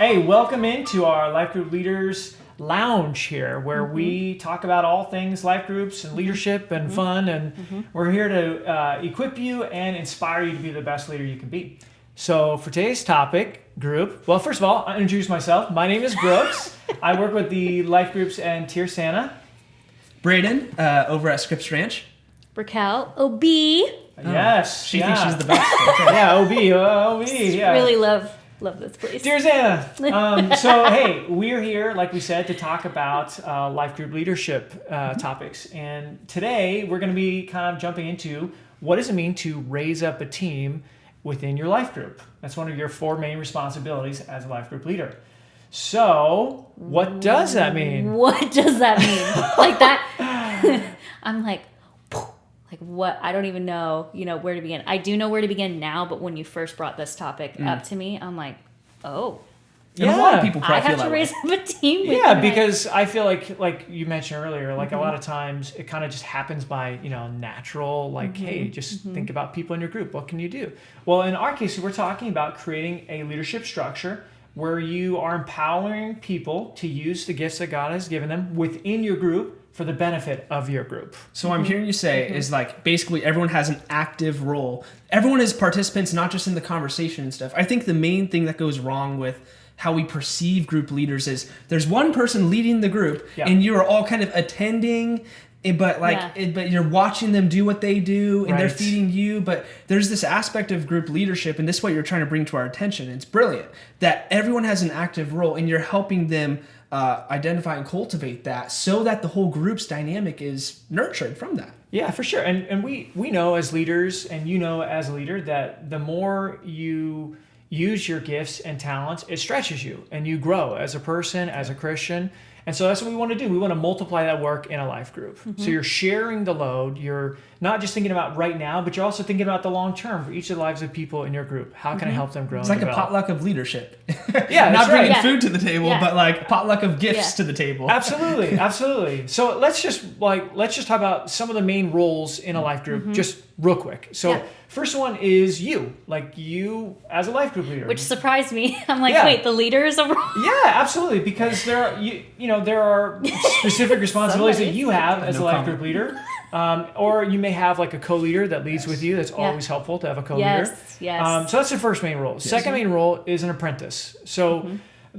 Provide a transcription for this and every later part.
Hey, welcome into our Life Group Leaders Lounge here, where we talk about all things life groups and leadership and fun, and we're here to equip you and inspire you to be the best leader you can be. So for today's topic, group, well, first of all, I'll introduce myself. My name is Brooks. I work with the life groups and Tier Santa. Braden, over at Scripps Ranch. Raquel, OB. Yes. She thinks she's the best. Yeah, OB, yeah. Really love this place. Dear Santa. So, hey, we're here, like we said, to talk about life group leadership topics. And today, we're going to be kind of jumping into what does it mean to raise up a team within your life group. That's one of your 4 main responsibilities as a life group leader. So, what does that mean? What does that mean? Like that? I'm like what? I don't even know, where to begin. I do know where to begin now, but when you first brought this topic up to me, I'm like, oh. Yeah. A lot of people probably I have to raise up a team with Yeah, because I feel like you mentioned earlier, like a lot of times it kind of just happens by, natural, hey, just think about people in your group. What can you do? Well, in our case, we're talking about creating a leadership structure where you are empowering people to use the gifts that God has given them within your group for the benefit of your group. So what I'm hearing you say is basically everyone has an active role. Everyone is participants, not just in the conversation and stuff. I think the main thing that goes wrong with how we perceive group leaders is there's one person leading the group and you are all kind of attending, but you're watching them do what they do and they're feeding you. But there's this aspect of group leadership, and this is what you're trying to bring to our attention. It's brilliant that everyone has an active role and you're helping them identify and cultivate that so that the whole group's dynamic is nurtured from that. Yeah, for sure. And we know as leaders, and as a leader, that the more you use your gifts and talents, it stretches you and you grow as a person, as a Christian. And so that's what we want to do. We want to multiply that work in a life group. So you're sharing the load. You're not just thinking about right now, but you're also thinking about the long term for each of the lives of people in your group. How can I help them grow? It's like a potluck of leadership. Yeah, not bringing right. food to the table, but like potluck of gifts to the table. Absolutely. So let's just talk about some of the main roles in a life group, just real quick. So first one is you as a life group leader, which surprised me. I'm like, wait, the leader is a role? Yeah, absolutely, because there are specific responsibilities that you have as a life group leader. Or you may have like a co-leader that leads with you. That's always helpful to have a co-leader. Yes. So that's the first main role. Second main role is an apprentice. So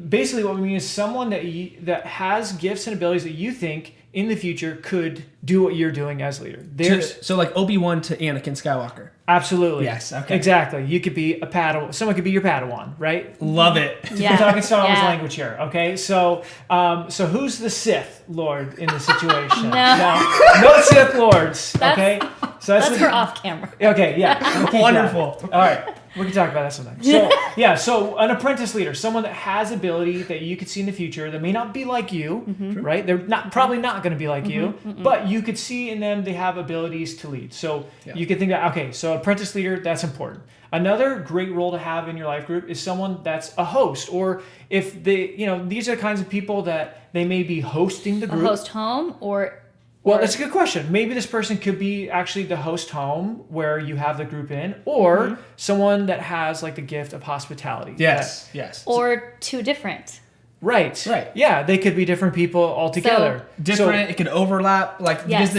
basically what we mean is someone that has gifts and abilities that you think in the future could do what you're doing as leader. So like Obi-Wan to Anakin Skywalker. Absolutely. Yes. Okay. Exactly. You could be a Padawan. Someone could be your Padawan, right? Love it. We're talking Star Wars language here. Okay. So who's the Sith Lord in the situation? No Sith Lords. Okay. So that's for off camera. Okay. Yeah. Wonderful. All right. We can talk about that sometime. So an apprentice leader, someone that has ability that you could see in the future that may not be like you, right? They're probably not going to be like you, but you could see in them they have abilities to lead. So you could think that, okay, so apprentice leader, that's important. Another great role to have in your life group is someone that's a host, or if they, these are the kinds of people that they may be hosting the group. A host home or... Well, that's a good question. Maybe this person could be actually the host home where you have the group in, or someone that has like the gift of hospitality. Yes. Or two different. Right. Yeah, they could be different people altogether. It could overlap, because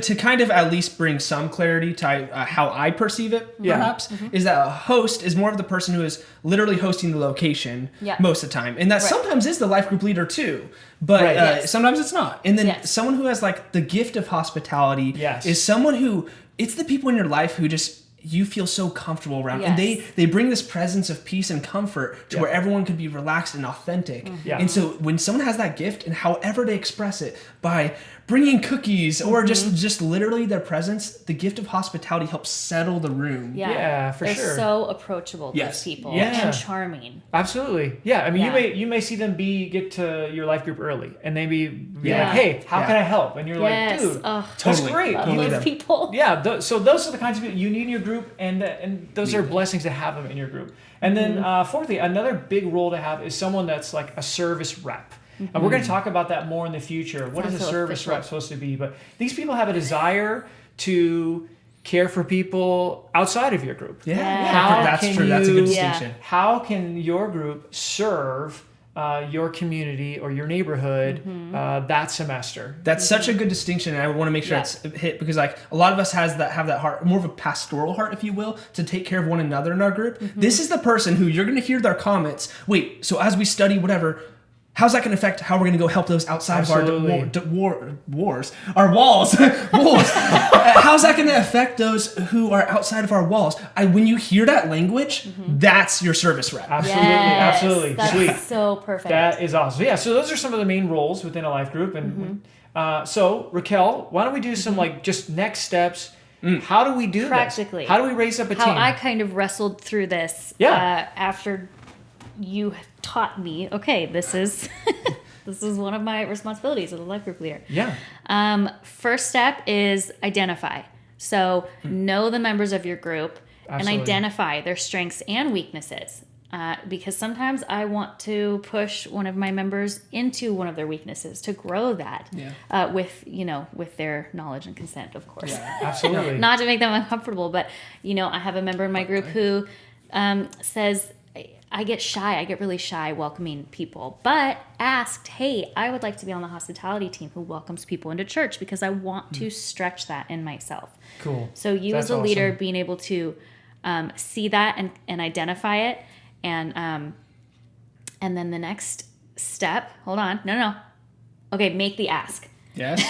to kind of at least bring some clarity to how I perceive it, perhaps, is that a host is more of the person who is literally hosting the location most of the time, and that sometimes is the life group leader too, but sometimes it's not. And then someone who has like the gift of hospitality is someone who it's the people in your life who just you feel so comfortable around. And they bring this presence of peace and comfort to where everyone can be relaxed and authentic. And so when someone has that gift, and however they express it, by bringing cookies or just literally their presence, the gift of hospitality helps settle the room. Yeah, for sure. They're so approachable, those people, and charming. Absolutely. Yeah, I mean, you may see them get to your life group early, and they be like, hey, how can I help? And you're like, dude, that's great. Those people. Yeah, so those are the kinds of people you need in your group, and those are blessings to have them in your group. And then fourthly, another big role to have is someone that's like a service rep. And we're going to talk about that more in the future. What is a service rep supposed to be? But these people have a desire to care for people outside of your group? That's true. That's a good distinction. How can your group serve your community or your neighborhood that semester? That's such a good distinction, and I want to make sure it's hit, because like a lot of us have that heart, more of a pastoral heart, if you will, to take care of one another in our group. This is the person who you're going to hear their comments. Wait, so as we study whatever, how's that going to affect how we're going to go help those outside of our walls? How's that going to affect those who are outside of our walls? When you hear that language, that's your service rep. Absolutely. That's Sweet. so perfect. That is awesome. Yeah, so those are some of the main roles within a life group. And so, Raquel, why don't we do some like just next steps? How do we do practically this? How do we raise up a team? How I kind of wrestled through this after you taught me, okay, this is this is one of my responsibilities as a life group leader. First step is identify. So know the members of your group and identify their strengths and weaknesses. Because sometimes I want to push one of my members into one of their weaknesses to grow that with their knowledge and consent, of course. Yeah, absolutely. Not to make them uncomfortable, but I have a member in my group who says, I get really shy welcoming people, but asked, hey, I would like to be on the hospitality team who welcomes people into church because I want to stretch that in myself. Cool. So as a leader, being able to see that and identify it, and then the next step, hold on, no. Okay, make the ask. Yes.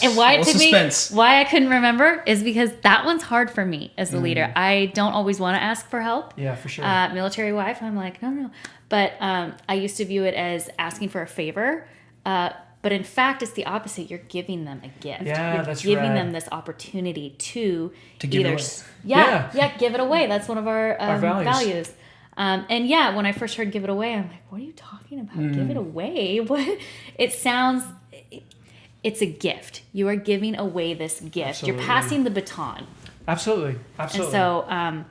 And why it took me, why I couldn't remember is because that one's hard for me as a leader. I don't always want to ask for help. Yeah, for sure. Military wife, I'm like, no. But I used to view it as asking for a favor. But in fact, it's the opposite. You're giving them a gift. Yeah, You're giving them this opportunity to give it away. Give it away. That's one of our values. And when I first heard give it away, I'm like, what are you talking about? Give it away? What? It sounds... It's a gift. You are giving away this gift. Absolutely. You're passing the baton. Absolutely. And so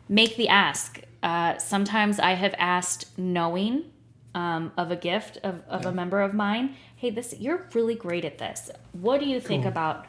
make the ask. Sometimes I have asked knowing of a gift of a member of mine, hey, you're really great at this. What do you think about,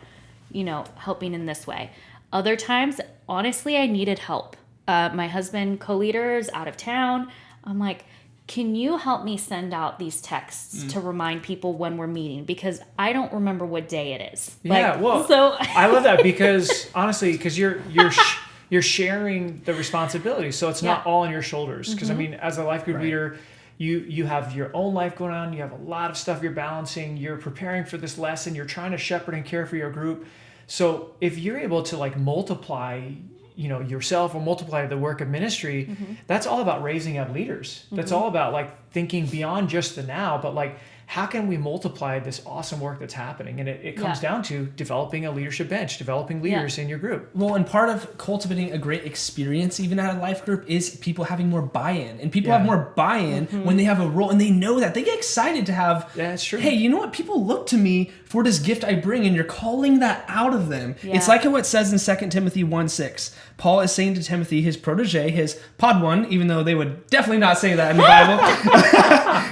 helping in this way? Other times, honestly, I needed help. My husband, co-leader, is out of town. I'm like, can you help me send out these texts to remind people when we're meeting? Because I don't remember what day it is. I love that because honestly, because you're sharing the responsibility, so it's not all on your shoulders. Because I mean, as a life group leader, you have your own life going on. You have a lot of stuff you're balancing. You're preparing for this lesson. You're trying to shepherd and care for your group. So if you're able to like multiply yourself or multiply the work of ministry, that's all about raising up leaders. That's all about like thinking beyond just the now, but like how can we multiply this awesome work that's happening? And it comes down to developing a leadership bench, developing leaders in your group. Well, and part of cultivating a great experience, even at a life group, is people having more buy-in. And people have more buy-in when they have a role, and they know that. They get excited to have, that's true. Hey, you know what? People look to me for this gift I bring, and you're calling that out of them. Yeah. It's like how it says in 2 Timothy 1:6. Paul is saying to Timothy, his protege, his pod one, even though they would definitely not say that in the Bible.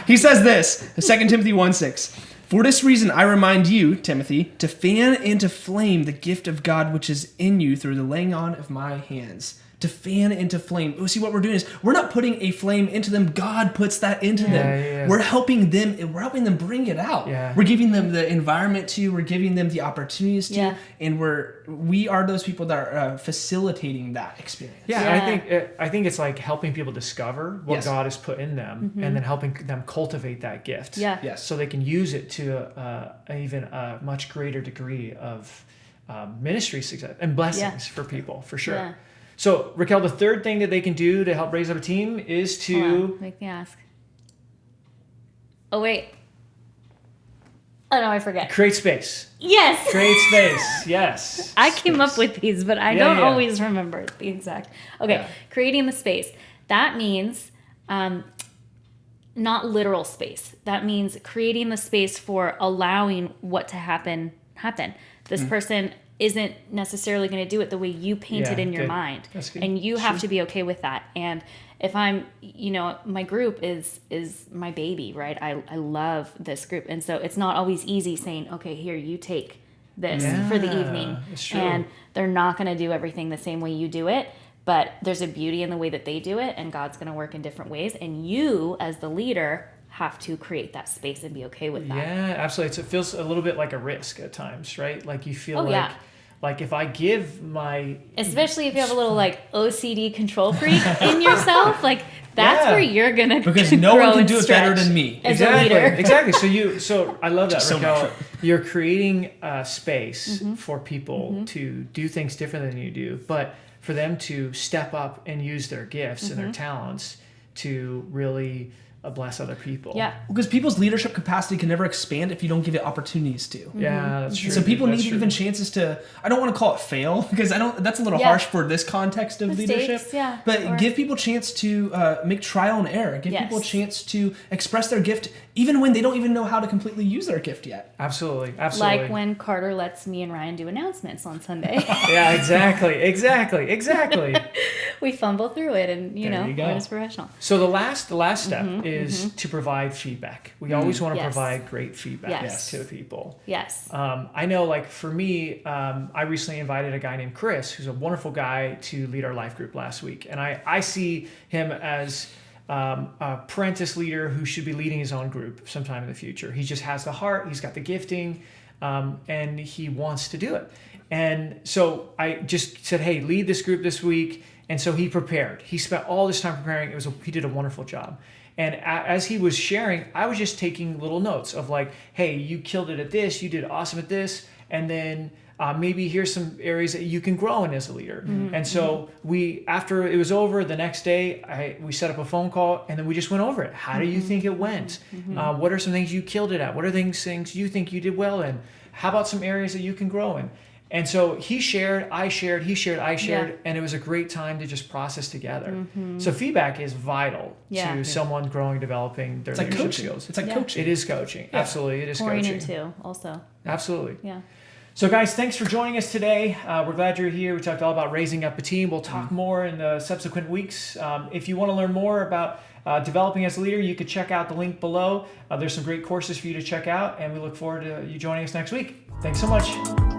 He says this, 2 Timothy 1:6. For this reason, I remind you, Timothy, to fan into flame the gift of God which is in you through the laying on of my hands. To fan into flame. Oh, see, what we're doing is we're not putting a flame into them. God puts that into them. Yeah. We're helping them bring it out. Yeah. We're giving them the environment to, we're giving them the opportunities to, and we are those people that are facilitating that experience. I think it's like helping people discover what God has put in them, and then helping them cultivate that gift. So they can use it to even a much greater degree of ministry success and blessings for people, for sure. Yeah. So, Raquel, the third thing that they can do to help raise up a team is to... Make me ask. Oh, wait. Oh, no, I forget. Create space. Yes. Create space. Yes. I came up with these, but I don't always remember the exact. Okay, creating the space. That means not literal space. That means creating the space for allowing what to happen. This person isn't necessarily going to do it the way you painted in your mind. And you have to be okay with that. And if I'm, my group is my baby, right? I love this group. And so it's not always easy saying, okay, here, you take this for the evening. It's true. And they're not going to do everything the same way you do it, but there's a beauty in the way that they do it, and God's going to work in different ways. And you, as the leader, have to create that space and be okay with that. Yeah, absolutely. It feels a little bit like a risk at times, right? Like you feel like if I give my... Especially if you have a little like OCD control freak in yourself, like that's where you're going to because no one can do it better than me. As a leader. Exactly. So I love that, Raquel. So you're creating a space for people to do things different than you do, but for them to step up and use their gifts and their talents to really bless other people. Yeah. Because people's leadership capacity can never expand if you don't give it opportunities to. Yeah, that's true. So people need even chances to, I don't want to call it fail, because that's a little harsh for this context of leadership. But give people a chance to make trial and error. Give people a chance to express their gift even when they don't even know how to completely use their gift yet. Absolutely. Like when Carter lets me and Ryan do announcements on Sunday. Yeah, exactly. We fumble through it, and we're just professional. So the last step is to provide feedback. We always want to provide great feedback to people. Yes. I know, like for me, I recently invited a guy named Chris, who's a wonderful guy, to lead our life group last week. And I see him as a apprentice leader who should be leading his own group sometime in the future. He just has the heart, he's got the gifting, and he wants to do it. And so I just said, hey, lead this group this week. And so he prepared. He spent all this time preparing. He did a wonderful job. And as he was sharing, I was just taking little notes of like, hey, you killed it at this, you did awesome at this, and then maybe here's some areas that you can grow in as a leader. And so after it was over, the next day, we set up a phone call, and then we just went over it. How do you think it went? What are some things you killed it at? What are things you think you did well in? How about some areas that you can grow in? And so he shared, I shared, and it was a great time to just process together. So feedback is vital to someone growing, developing their leadership skills. It's like coaching. It is coaching. Yeah. Absolutely, it is pouring coaching. into also. Absolutely. Yeah. So guys, thanks for joining us today. We're glad you're here. We talked all about raising up a team. We'll talk more in the subsequent weeks. If you want to learn more about developing as a leader, you could check out the link below. There's some great courses for you to check out, and we look forward to you joining us next week. Thanks so much.